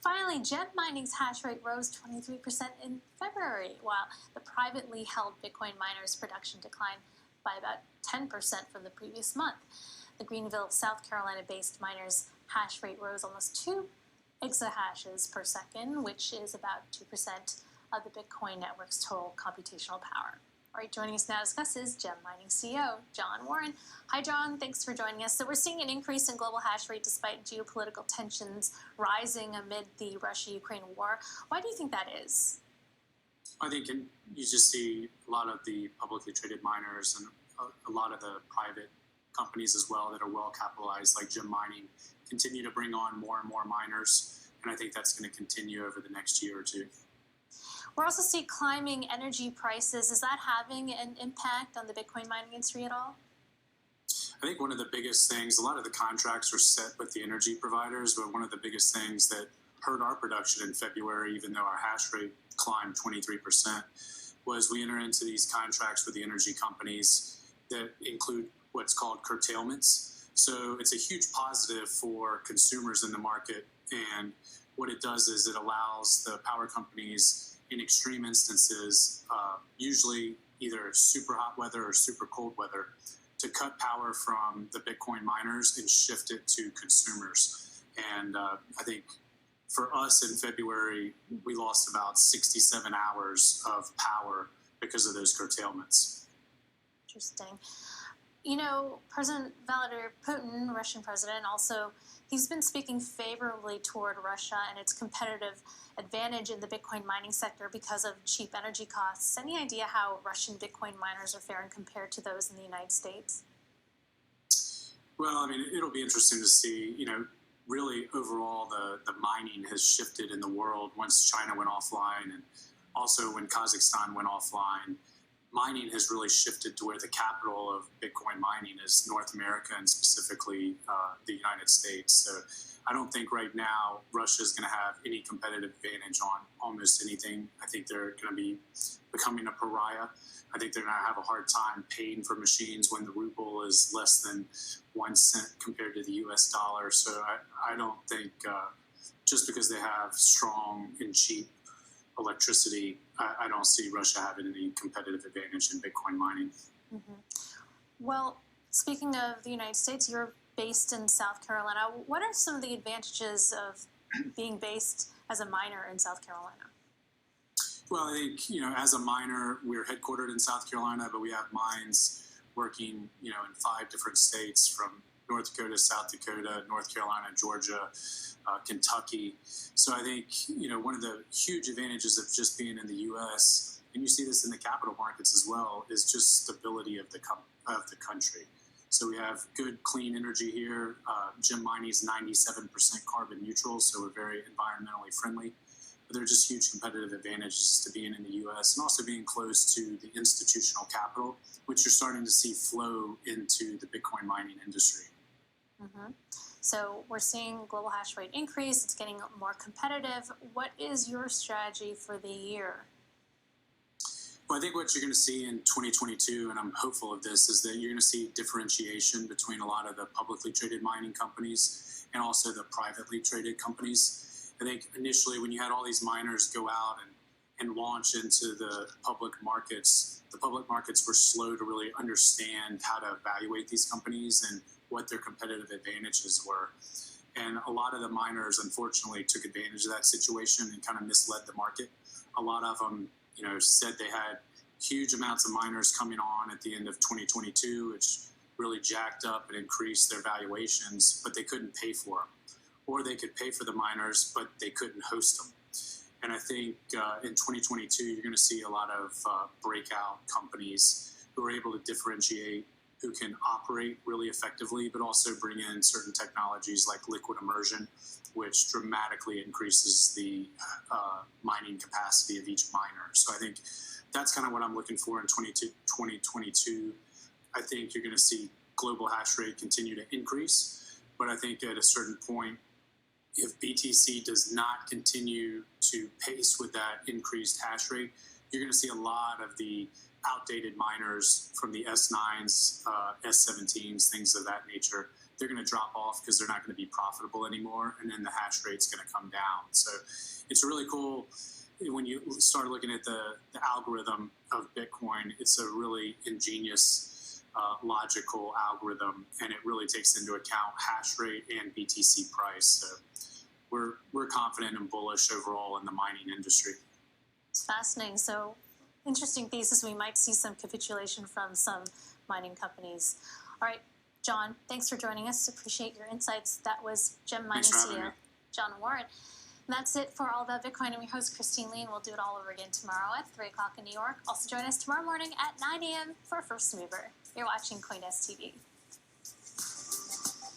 Finally, Gem Mining's hash rate rose 23% in February, while the privately held Bitcoin miners' production declined by about 10% from the previous month. The Greenville, South Carolina based miners' hash rate rose almost 2 exahashes per second, which is about 2% of the Bitcoin network's total computational power. All right, joining us now to discuss is Gem Mining CEO, John Warren. Hi, John. Thanks for joining us. So we're seeing an increase in global hash rate despite geopolitical tensions rising amid the Russia-Ukraine war. Why do you think that is? I think you just see a lot of the publicly traded miners and a lot of the private companies as well that are well capitalized, like Gem Mining, continue to bring on more and more miners. And I think that's going to continue over the next year or two. We're also seeing climbing energy prices. Is that having an impact on the Bitcoin mining industry at all? I think one of the biggest things, a lot of the contracts are set with the energy providers, but one of the biggest things that hurt our production in February, even though our hash rate climbed 23%, was we enter into these contracts with the energy companies that include what's called curtailments. So it's a huge positive for consumers in the market. And what it does is it allows the power companies in extreme instances, usually either super hot weather or super cold weather, to cut power from the Bitcoin miners and shift it to consumers. And I think for us in February, we lost about 67 hours of power because of those curtailments. Interesting. You know, President Vladimir Putin, Russian president, he's been speaking favorably toward Russia and its competitive advantage in the Bitcoin mining sector because of cheap energy costs. Any idea how Russian Bitcoin miners are faring compared to those in the United States? Well, I mean, it'll be interesting to see, really overall the mining has shifted in the world once China went offline, and also when Kazakhstan went offline. Mining has really shifted to where the capital of Bitcoin mining is North America and specifically the United States. So I don't think right now Russia is going to have any competitive advantage on almost anything. I think they're going to be becoming a pariah. I think they're going to have a hard time paying for machines when the ruble is less than 1 cent compared to the US dollar. So I don't think just because they have strong and cheap electricity, I don't see Russia having any competitive advantage in Bitcoin mining. Mm-hmm. Well, speaking of the United States, you're based in South Carolina. What are some of the advantages of being based as a miner in South Carolina? Well, I think, as a miner, we're headquartered in South Carolina, but we have mines working, in 5 different states, from North Dakota, South Dakota, North Carolina, Georgia, Kentucky. So I think, one of the huge advantages of just being in the U.S., and you see this in the capital markets as well, is just stability of the country. So we have good, clean energy here. Gem Mining is 97% carbon neutral, so we're very environmentally friendly. But there are just huge competitive advantages to being in the U.S. and also being close to the institutional capital, which you're starting to see flow into the Bitcoin mining industry. Mm-hmm. So we're seeing global hash rate increase. It's getting more competitive. What is your strategy for the year? Well, I think what you're going to see in 2022, and I'm hopeful of this, is that you're going to see differentiation between a lot of the publicly traded mining companies and also the privately traded companies. I think initially when you had all these miners go out and launch into the public markets were slow to really understand how to evaluate these companies and what their competitive advantages were. And a lot of the miners, unfortunately, took advantage of that situation and kind of misled the market. A lot of them, said they had huge amounts of miners coming on at the end of 2022, which really jacked up and increased their valuations, but they couldn't pay for them. Or they could pay for the miners, but they couldn't host them. And I think in 2022, you're going to see a lot of breakout companies who are able to differentiate, who can operate really effectively, but also bring in certain technologies like liquid immersion, which dramatically increases the mining capacity of each miner. So I think that's kind of what I'm looking for in 2022. I think you're going to see global hash rate continue to increase, but I think at a certain point, if BTC does not continue to pace with that increased hash rate, you're going to see a lot of the outdated miners from the S9s, S17s, things of that nature, they're going to drop off because they're not going to be profitable anymore, and then the hash rate's going to come down. So it's really cool when you start looking at the algorithm of Bitcoin. It's a really ingenious, logical algorithm, and it really takes into account hash rate and BTC price. So we're confident and bullish overall in the mining industry. It's fascinating. So interesting thesis. We might see some capitulation from some mining companies. All right, John, thanks for joining us. Appreciate your insights. That was Gem Mining CEO John Warren. And that's it for All About Bitcoin. I'm your host, Christine Lee, and we'll do it all over again tomorrow at 3 o'clock in New York. Also join us tomorrow morning at 9 a.m. for First Mover. You're watching CoinDesk TV.